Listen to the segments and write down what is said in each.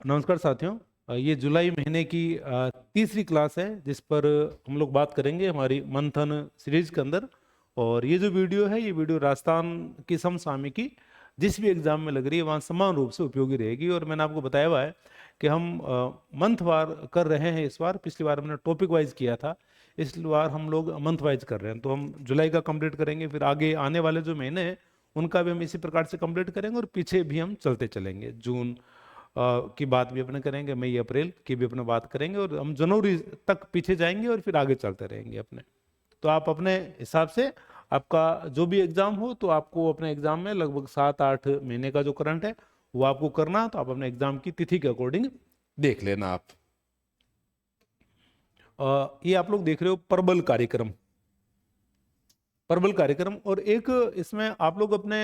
नमस्कार साथियों। ये जुलाई महीने की तीसरी क्लास है जिस पर हम लोग बात करेंगे हमारी मंथन सीरीज के अंदर। और ये जो वीडियो है, ये वीडियो राजस्थान की समसामयिकी जिस भी एग्जाम में लग रही है वहाँ समान रूप से उपयोगी रहेगी। और मैंने आपको बताया हुआ है कि हम मंथ वार कर रहे हैं इस बार। पिछली बार हमने टॉपिक वाइज किया था, इस बार हम लोग मंथ वाइज कर रहे हैं। तो हम जुलाई का कंप्लीट करेंगे, फिर आगे आने वाले जो महीने हैं उनका भी हम इसी प्रकार से कंप्लीट करेंगे, और पीछे भी हम चलते चलेंगे। जून की बात भी अपने करेंगे, मई अप्रैल की भी अपने बात करेंगे, और हम जनवरी तक पीछे जाएंगे और फिर आगे चलते रहेंगे अपने। तो आप अपने हिसाब से आपका जो भी एग्जाम हो, तो आपको अपने एग्जाम में लगभग 7-8 महीने का जो करंट है वो आपको करना। तो आप अपने एग्जाम की तिथि के अकॉर्डिंग देख लेना आप। ये आप लोग देख रहे हो प्रबल कार्यक्रम, प्रबल कार्यक्रम। और एक इसमें आप लोग अपने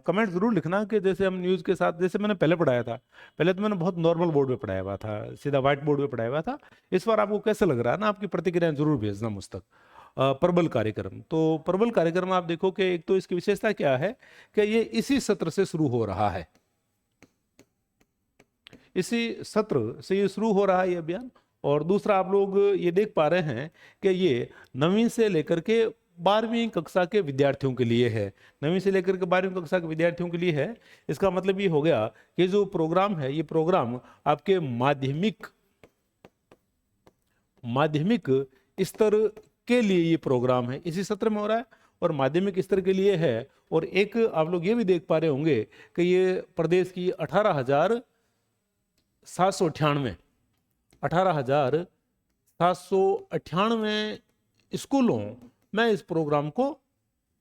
कमेंट जरूर लिखना कि जैसे हम न्यूज़ के साथ, जैसे मैंने पहले पढ़ाया था, पहले तो मैंने बहुत नॉर्मल बोर्ड पे पढ़ाया हुआ था, सीधा व्हाइट बोर्ड पे पढ़ाया हुआ था। इस बार आपको कैसा लग रहा है ना, आपकी प्रतिक्रियाएं जरूर भेजना मुझ तक। प्रबल कार्यक्रम, तो प्रबल कार्यक्रम आप देखो कि एक तो इसकी विशेषता क्या है कि ये इसी सत्र से शुरू हो रहा है, इसी सत्र से ये शुरू हो रहा है ये अभियान। और दूसरा आप लोग ये देख पा रहे हैं कि ये 9वीं से लेकर के 12वीं कक्षा के विद्यार्थियों के लिए है। 9वीं से लेकर के 12वीं कक्षा के विद्यार्थियों के लिए है। इसका मतलब ये हो गया कि जो प्रोग्राम है, ये प्रोग्राम आपके माध्यमिक स्तर के लिए ये प्रोग्राम है, इसी सत्र में हो रहा है और माध्यमिक स्तर के लिए है। और एक आप लोग ये भी देख पा रहे होंगे कि ये प्रदेश की 18,798 स्कूलों में इस प्रोग्राम को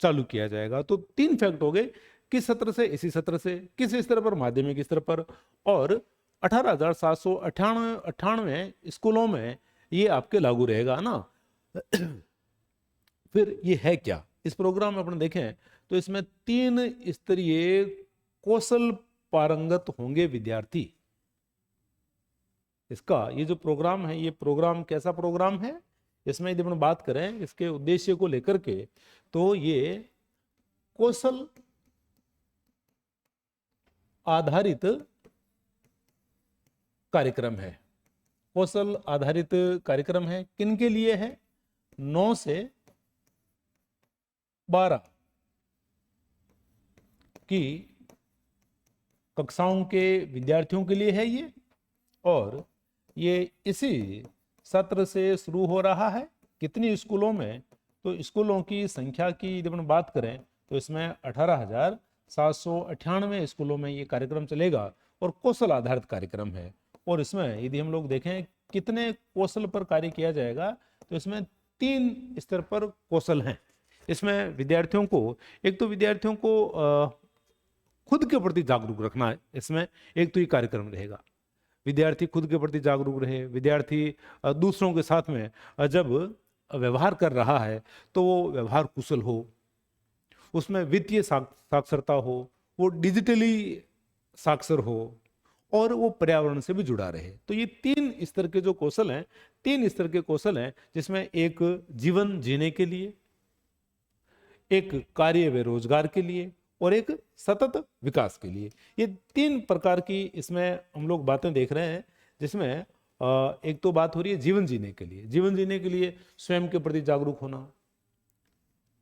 चालू किया जाएगा। तो 3 फैक्ट हो गए, किस सत्र से, इसी सत्र से, किस स्तर पर, माध्यमिक स्तर पर, और 18,798 स्कूलों में ये आपके लागू रहेगा ना। फिर ये है क्या, इस प्रोग्राम में अपन देखें तो इसमें 3 स्तरीय कौशल पारंगत होंगे विद्यार्थी। इसका ये जो प्रोग्राम है, ये प्रोग्राम कैसा प्रोग्राम है, इसमें यदि हम बात करें इसके उद्देश्य को लेकर के, तो ये कौशल आधारित कार्यक्रम है। कौशल आधारित कार्यक्रम है, किन के लिए है? 9 से 12 की कक्षाओं के विद्यार्थियों के लिए है ये। और ये इसी सत्र से शुरू हो रहा है। कितनी स्कूलों में? तो स्कूलों की संख्या की यदि हम बात करें तो इसमें 18,798 स्कूलों में ये कार्यक्रम चलेगा और कौशल आधारित कार्यक्रम है। और इसमें यदि हम लोग देखें कितने कौशल पर कार्य किया जाएगा, तो इसमें 3 स्तर पर कौशल हैं। इसमें विद्यार्थियों को, एक तो विद्यार्थियों को खुद के प्रति जागरूक रखना है, इसमें एक तो ये कार्यक्रम रहेगा। विद्यार्थी खुद के प्रति जागरूक रहे, विद्यार्थी दूसरों के साथ में जब व्यवहार कर रहा है तो वो व्यवहार कुशल हो, उसमें वित्तीय साक्षरता हो, वो डिजिटली साक्षर हो, और वो पर्यावरण से भी जुड़ा रहे। तो ये 3 स्तर के जो कौशल हैं, 3 स्तर के कौशल हैं, जिसमें एक जीवन जीने के लिए, एक कार्य व रोजगार के लिए, और एक सतत विकास के लिए। ये 3 प्रकार की इसमें हम लोग बातें देख रहे हैं, जिसमें एक तो बात हो रही है जीवन जीने के लिए। जीवन जीने के लिए स्वयं के प्रति जागरूक होना,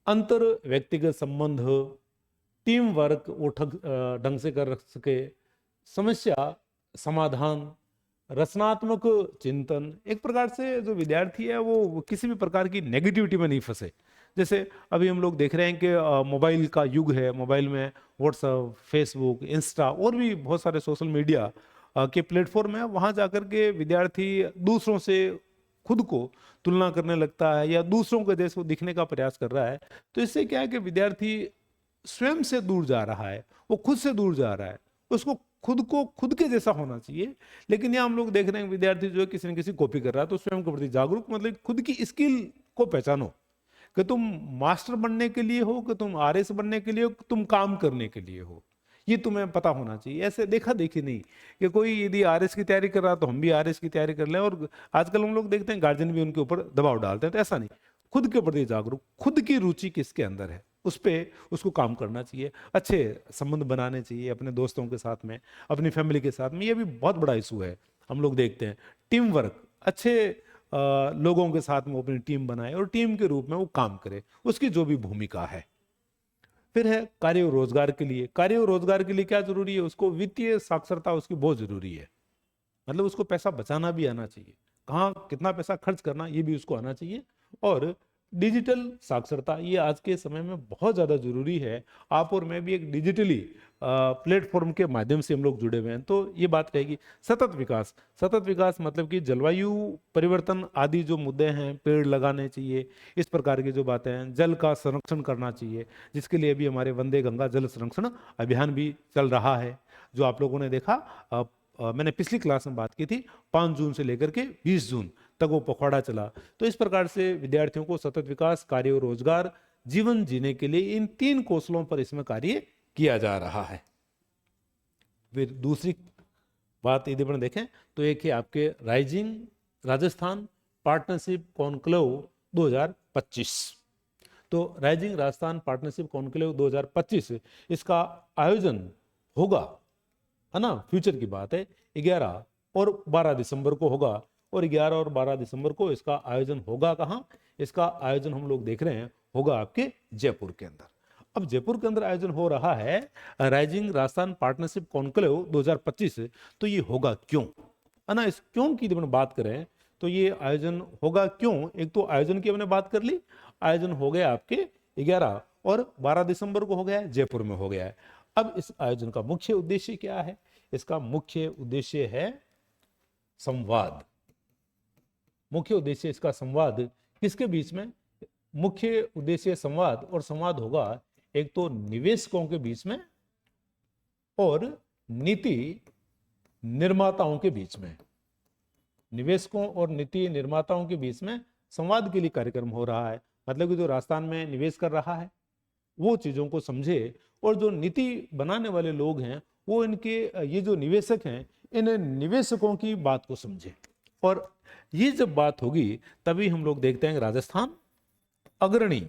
अंतर व्यक्तिगत संबंध, टीम वर्क वो ढंग से कर सके, समस्या समाधान, रचनात्मक चिंतन। एक प्रकार से जो विद्यार्थी है वो किसी भी प्रकार की नेगेटिविटी में नहीं फंसे। जैसे अभी हम लोग देख रहे हैं कि मोबाइल का युग है, मोबाइल में व्हाट्सएप, फेसबुक, इंस्टा और भी बहुत सारे सोशल मीडिया के प्लेटफॉर्म है। वहाँ जाकर के विद्यार्थी दूसरों से खुद को तुलना करने लगता है या दूसरों के जैसे दिखने का प्रयास कर रहा है। तो इससे क्या है कि विद्यार्थी स्वयं से दूर जा रहा है, वो खुद से दूर जा रहा है। उसको खुद को खुद के जैसा होना चाहिए। लेकिन यहाँ हम लोग देख रहे हैं विद्यार्थी जो है किसी न किसी कॉपी कर रहा है। तो स्वयं के प्रति जागरूक मतलब खुद की स्किल को पहचानो कि तुम मास्टर बनने के लिए हो, कि तुम आरएस बनने के लिए हो, कि तुम काम करने के लिए हो। ये तुम्हें पता होना चाहिए। ऐसे देखा देखी नहीं कि कोई यदि आरएस की तैयारी कर रहा तो हम भी आरएस की तैयारी कर लें। और आजकल हम लोग देखते हैं गार्जियन भी उनके ऊपर दबाव डालते हैं। तो ऐसा नहीं, खुद के प्रति जागरूक, खुद की रुचि किसके अंदर है, उस पे उसको काम करना चाहिए, अच्छे संबंध बनाने चाहिए अपने दोस्तों के साथ में, अपनी फैमिली के साथ में। ये भी बहुत बड़ा इशू है, हम लोग देखते हैं। टीम वर्क, अच्छे लोगों के साथ में वो अपनी टीम बनाए और टीम के रूप में वो काम करे, उसकी जो भी भूमिका है। फिर है कार्य और रोजगार के लिए। कार्य और रोजगार के लिए क्या जरूरी है, उसको वित्तीय साक्षरता उसकी बहुत जरूरी है। मतलब उसको पैसा बचाना भी आना चाहिए, कहाँ कितना पैसा खर्च करना ये भी उसको आना चाहिए। और डिजिटल साक्षरता, ये आज के समय में बहुत ज़्यादा जरूरी है। आप और मैं भी एक डिजिटली प्लेटफॉर्म के माध्यम से हम लोग जुड़े हुए हैं, तो ये बात रहेगी। सतत विकास, सतत विकास मतलब कि जलवायु परिवर्तन आदि जो मुद्दे हैं, पेड़ लगाने चाहिए, इस प्रकार की जो बातें हैं। जल का संरक्षण करना चाहिए, जिसके लिए भी हमारे वंदे गंगा जल संरक्षण अभियान भी चल रहा है, जो आप लोगों ने देखा। मैंने पिछली क्लास में बात की थी, 5 जून से लेकर के 20 जून तक वो पखवाड़ा चला। तो इस प्रकार से विद्यार्थियों को सतत विकास, कार्य और रोजगार, जीवन जीने के लिए इन 3 कौशलों पर इसमें कार्य किया जा रहा है। फिर दूसरी बात यदि अपन देखें तो एक है आपके राइजिंग राजस्थान पार्टनरशिप कॉन्क्लेव 2025। तो राइजिंग राजस्थान पार्टनरशिप कॉन्क्लेव 2025, इसका आयोजन होगा, है ना, फ्यूचर की बात है, 11 और 12 दिसंबर को होगा। और 11 और 12 दिसंबर को इसका आयोजन होगा कहाँ? इसका आयोजन हम लोग देख रहे हैं होगा आपके जयपुर के अंदर। अब जयपुर के अंदर आयोजन हो रहा है राइजिंग राजस्थान पार्टनरशिप कॉन्क्लेव 2025। तो ये होगा क्यों, है ना? इस क्यों की जब हम बात करें तो ये आयोजन होगा क्यों, एक तो आयोजन की हमने बात कर ली, आयोजन हो गया आपके 11 और 12 दिसंबर को हो गया है, जयपुर में हो गया है। अब इस आयोजन का मुख्य उद्देश्य क्या है? इसका मुख्य उद्देश्य है संवाद। मुख्य उद्देश्य इसका संवाद किसके बीच में? मुख्य उद्देश्य संवाद, और संवाद होगा एक तो निवेशकों के बीच में और नीति निर्माताओं के बीच में। निवेशकों और नीति निर्माताओं के बीच में संवाद के लिए कार्यक्रम हो रहा है। मतलब कि जो राजस्थान में निवेश कर रहा है वो चीजों को समझे, और जो नीति बनाने वाले लोग हैं वो इनके, ये जो निवेशक हैं, इन निवेशकों की बात को समझे। और ये जब बात होगी तभी हम लोग देखते हैं राजस्थान अग्रणी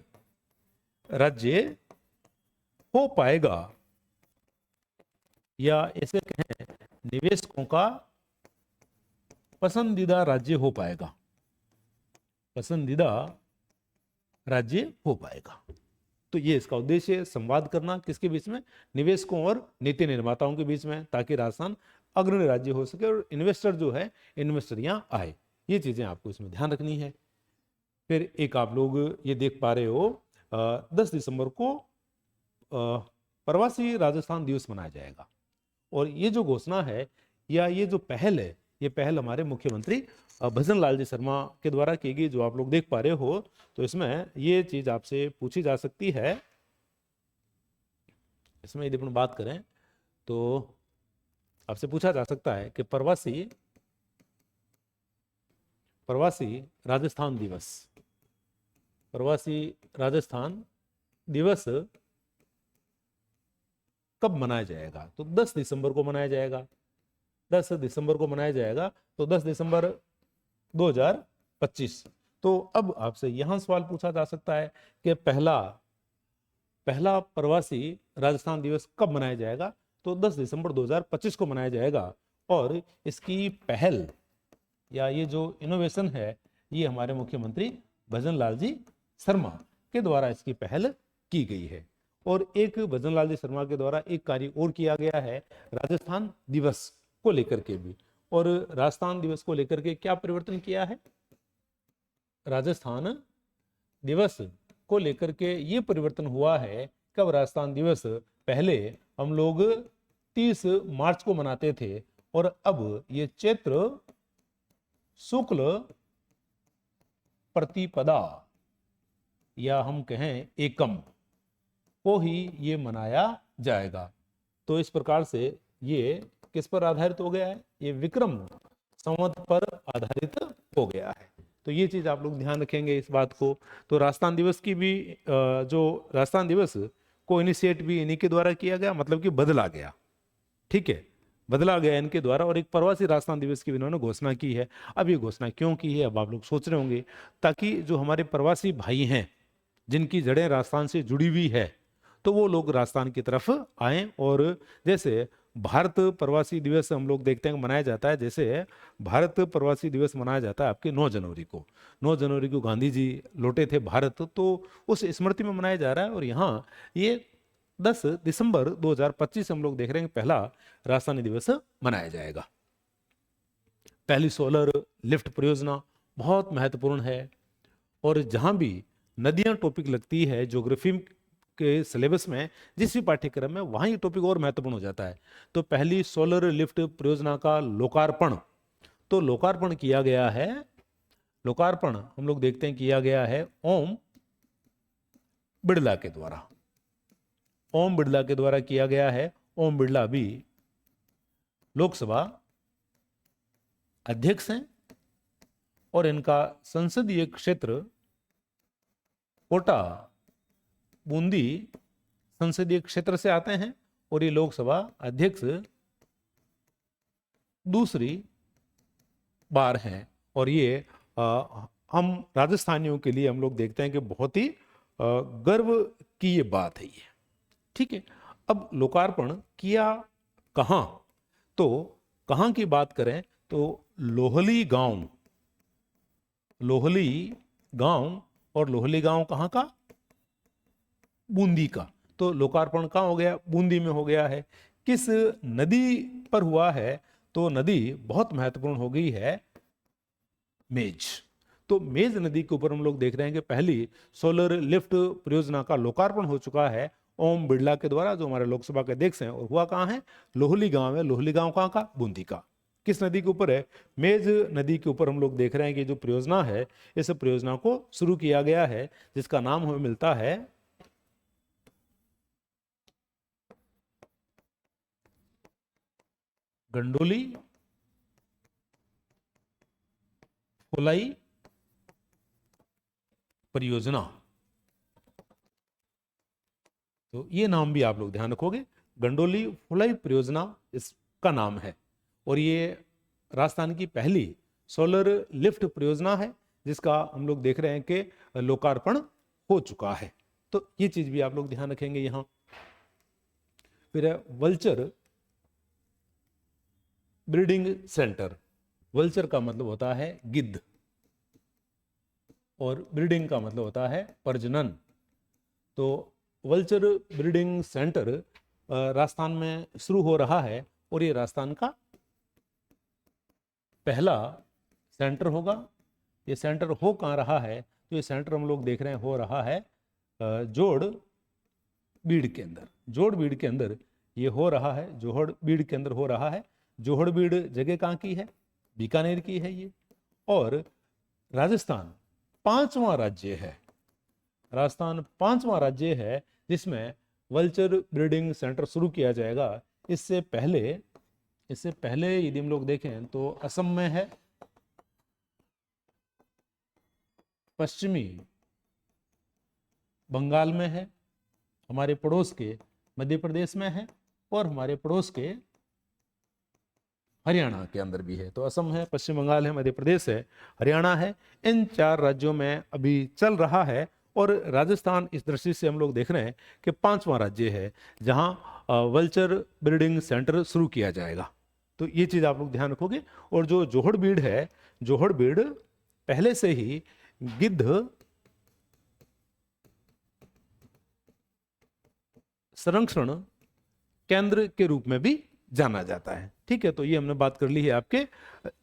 राज्य हो पाएगा, या ऐसे कहें निवेशकों का पसंदीदा राज्य हो पाएगा, पसंदीदा राज्य हो पाएगा। तो ये इसका उद्देश्य है, संवाद करना किसके बीच में? निवेशकों और नीति निर्माताओं के बीच में, ताकि राजस्थान अग्रणी राज्य हो सके और इन्वेस्टर जो है, इन्वेस्टर यहाँ आए। ये चीजें आपको इसमें ध्यान रखनी है। फिर एक आप लोग ये देख पा रहे हो 10 दिसंबर को प्रवासी राजस्थान दिवस मनाया जाएगा। और ये जो घोषणा है या ये जो पहल है, ये पहल हमारे मुख्यमंत्री भजन लाल जी शर्मा के द्वारा की गई, जो आप लोग देख पा रहे हो। तो इसमें ये चीज आपसे पूछी जा सकती है, इसमें यदि अपन बात करें तो आपसे पूछा जा सकता है कि प्रवासी राजस्थान दिवस, प्रवासी राजस्थान दिवस कब मनाया जाएगा? तो 10 दिसंबर को मनाया जाएगा, 10 दिसंबर को मनाया जाएगा। तो 10 दिसंबर 2025। तो अब आपसे यहां सवाल पूछा जा सकता है कि पहला प्रवासी राजस्थान दिवस कब मनाया जाएगा? तो 10 दिसंबर 2025 को मनाया जाएगा। और इसकी पहल या ये जो इनोवेशन है, ये हमारे मुख्यमंत्री भजन लाल जी शर्मा के द्वारा इसकी पहल की गई है। और एक भजन लाल जी शर्मा के द्वारा एक कार्य और किया गया है राजस्थान दिवस को लेकर के भी। और राजस्थान दिवस को लेकर के क्या परिवर्तन किया है? राजस्थान दिवस को लेकर के ये परिवर्तन हुआ है, कब राजस्थान दिवस पहले हम लोग 30 मार्च को मनाते थे, और अब ये चैत्र शुक्ल प्रतिपदा या हम कहें एकम को ही ये मनाया जाएगा। तो इस प्रकार से ये किस पर आधारित हो गया है? ये विक्रम संवत पर आधारित हो गया है। तो ये चीज आप लोग ध्यान रखेंगे इस बात को। तो राजस्थान दिवस की भी जो राजस्थान दिवस को इनिशिएट भी इन्हीं के द्वारा किया गया, मतलब कि बदला गया, ठीक है, बदला गया इनके द्वारा। और एक प्रवासी राजस्थान दिवस की इन्होंने घोषणा की है। अब ये घोषणा क्यों की है, अब आप लोग सोच रहे होंगे, ताकि जो हमारे प्रवासी भाई हैं, जिनकी जड़ें राजस्थान से जुड़ी हुई है, तो वो लोग राजस्थान की तरफ आए। और जैसे भारत प्रवासी दिवस हम लोग देखते हैं मनाया जाता है, जैसे भारत प्रवासी दिवस मनाया जाता है आपके 9 जनवरी को। 9 जनवरी को गांधी जी लौटे थे भारत, तो उस स्मृति में मनाया जा रहा है। और यहाँ ये 10 दिसंबर 2025 हम लोग देख रहे हैं कि पहला राजधानी दिवस मनाया जाएगा। पहली सोलर लिफ्ट परियोजना बहुत महत्वपूर्ण है। और जहां भी नदियां टॉपिक लगती है ज्योग्राफी के सिलेबस में, जिस भी पाठ्यक्रम में, वहां ये टॉपिक और महत्वपूर्ण हो जाता है। तो पहली सोलर लिफ्ट परियोजना का लोकार्पण, तो लोकार्पण किया गया है, लोकार्पण हम लोग देखते हैं किया गया है ओम बिड़ला के द्वारा। ओम बिड़ला के द्वारा किया गया है। ओम बिड़ला भी लोकसभा अध्यक्ष हैं और इनका संसदीय क्षेत्र कोटा बूंदी संसदीय क्षेत्र से आते हैं और ये लोकसभा अध्यक्ष दूसरी बार हैं। और ये हम राजस्थानियों के लिए हम लोग देखते हैं कि बहुत ही गर्व की ये बात है ये। ठीक है, अब लोकार्पण किया कहाँ, तो कहाँ की बात करें तो लोहली गांव, लोहली गांव, और लोहली गांव कहाँ का, बूंदी का। तो लोकार्पण कहाँ हो गया, बूंदी में हो गया है। किस नदी पर हुआ है, तो नदी बहुत महत्वपूर्ण हो गई है, मेज। तो मेज नदी के ऊपर हम लोग देख रहे हैं कि पहली सोलर लिफ्ट परियोजना का लोकार्पण हो चुका है ओम बिड़ला के द्वारा, जो हमारे लोकसभा के अध्यक्ष हैं। और हुआ कहाँ है, लोहली गांव है। लोहली गांव कहाँ का, बूंदी का। किस नदी के ऊपर है, मेज नदी के ऊपर हम लोग देख रहे हैं कि जो परियोजना है, इस परियोजना को शुरू किया गया है, जिसका नाम हमें मिलता है गंडोली फुलाई परियोजना। तो ये नाम भी आप लोग ध्यान रखोगे, गंडोली फुलाई परियोजना इसका नाम है। और ये राजस्थान की पहली सोलर लिफ्ट परियोजना है, जिसका हम लोग देख रहे हैं कि लोकार्पण हो चुका है। तो ये चीज भी आप लोग ध्यान रखेंगे यहां। फिर है वल्चर ब्रीडिंग सेंटर। वल्चर का मतलब होता है गिद्ध और ब्रीडिंग का मतलब होता है प्रजनन। तो वल्चर ब्रीडिंग सेंटर राजस्थान में शुरू हो रहा है और ये राजस्थान का पहला सेंटर होगा। ये सेंटर हो कहाँ रहा है, तो ये सेंटर हम लोग देख रहे हैं हो रहा है जोड़ बीड़ के अंदर। जोड़ बीड़ के अंदर ये हो रहा है, जोहड़ बीड़ के अंदर हो रहा है। जोहड़ बीड़ जगह कहाँ की है, बीकानेर की है ये। और राजस्थान 5वां राज्य है, राजस्थान 5वां राज्य है जिसमें वल्चर ब्रीडिंग सेंटर शुरू किया जाएगा। इससे पहले यदि हम लोग देखें तो असम में है, पश्चिमी बंगाल में है, हमारे पड़ोस के मध्य प्रदेश में है, और हमारे पड़ोस के हरियाणा के अंदर भी है। तो असम है, पश्चिम बंगाल है, मध्य प्रदेश है, हरियाणा है। इन 4 राज्यों में अभी चल रहा है। और राजस्थान इस दृष्टि से हम लोग देख रहे हैं कि 5वां राज्य है जहां वल्चर ब्रीडिंग सेंटर शुरू किया जाएगा। तो ये चीज आप लोग ध्यान रखोगे। और जो जोहड़ बीड़ है, जोहड़ बीड़ पहले से ही गिद्ध संरक्षण केंद्र के रूप में भी जाना जाता है। ठीक है, तो ये हमने बात कर ली है आपके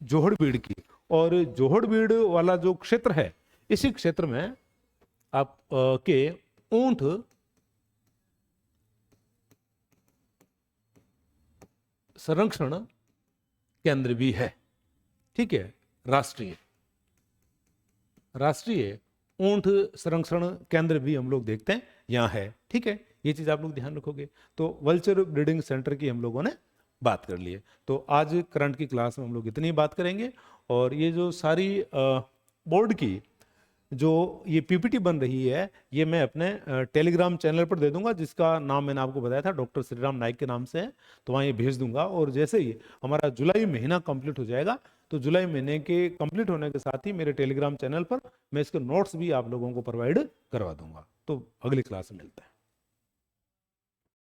जोहड़ बीड़ की। और जोहड़ बीड़ वाला जो क्षेत्र है, इसी क्षेत्र में आप के ऊंट संरक्षण केंद्र भी है। ठीक है, राष्ट्रीय ऊंट संरक्षण केंद्र भी हम लोग देखते हैं यहाँ है। ठीक है, ये चीज आप लोग ध्यान रखोगे। तो वल्चर ब्रीडिंग सेंटर की हम लोगों ने बात कर ली है। तो आज करंट की क्लास में हम लोग इतनी बात करेंगे। और ये जो सारी बोर्ड की जो ये पीपीटी बन रही है, ये मैं अपने टेलीग्राम चैनल पर दे दूंगा, जिसका नाम मैंने आपको बताया था डॉक्टर श्रीराम नाइक के नाम से है। तो वहाँ ये भेज दूंगा। और जैसे ही हमारा जुलाई महीना कंप्लीट हो जाएगा तो जुलाई महीने के कंप्लीट होने के साथ ही मेरे टेलीग्राम चैनल पर मैं इसके नोट्स भी आप लोगों को प्रोवाइड करवा दूंगा। तो अगली क्लास में मिलते हैं।